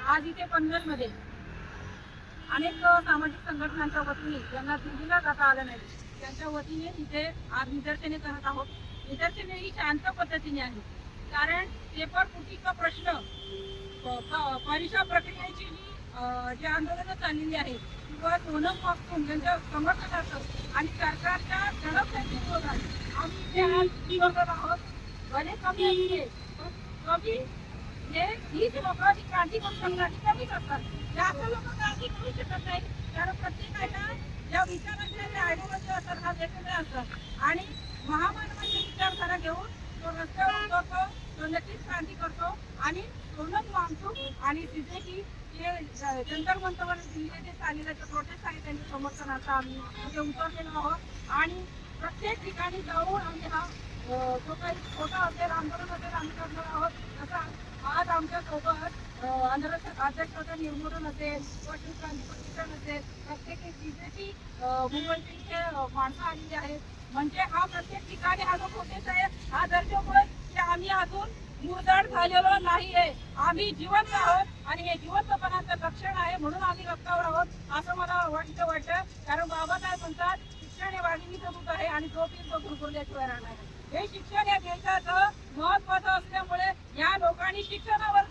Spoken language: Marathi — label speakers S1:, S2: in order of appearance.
S1: आज इथे पनवेलमध्ये अनेक सामाजिक संघटनांच्या वतीने ज्यांना दिल्लीला जाता आलं नाही त्यांच्या वतीने इथे आज निदर्शने करत आहोत। निदर्शने ही शांत पद्धतीने आहे, कारण पेपर फुटीचा प्रश्न परीक्षा प्रक्रियेची जी आंदोलनं चाललेली आहे किंवा सोनम वांगचुक यांच्या समर्थनार्थ आणि सरकारच्या दडपशाही विरोधात आम्ही इथे आज करत आहोत। भले कमी असते पण कमी हे हीच लोकं जी क्रांती करू शकतात ती कमीच असतात। जास्त लोक क्रांती करू शकत नाही, कारण प्रत्येकाच्या ज्या विचारांचे आयडिओलॉजी असतात हा वेगवेगळ्या असतात आणि महामानवाची विचारधारा घेऊन तो रस्त्यावर उतरतो, तो नक्कीच क्रांती करतो आणि सोनम वांगचुक आणि सीजेकी जे जंतर मंतरवर दिल्लीला जे चाललेले प्रोटेस्ट आहे त्यांच्या समर्थनार्थ आम्ही इथे उतरलेलो आहोत आणि प्रत्येक ठिकाणी जाऊन आम्ही हा जो काही छोटा असेल आंदोलन असेल आम्ही करणार आहोत। असा आज आमच्या सोबत अध्यक्ष निर्मोधन असेल, क्रांती प्रतिष्ठान असेल, प्रत्येक बीजेपी मुंबईचे माणसं आलेली आहेत। म्हणजे हा प्रत्येक ठिकाणी हा जो प्रोटेस्ट आहे हा दर्शवतोय की आम्ही अजून मुरदाड झालेलो नाहीये, आम्ही जिवंत आहोत आणि हे जिवंतपणाचं लक्षण आहे म्हणून आम्ही रस्त्यावर आहोत असं मला वाटतं। कारण बाबासाहेब म्हणतात शिक्षण हे वाघिणीचं दूध आहे आणि जो पिल तो गुरगुरल्याशिवाय राहणार आहे। हे शिक्षण या देशाचं महत्वाचं असल्यामुळे या लोकांनी शिक्षणावर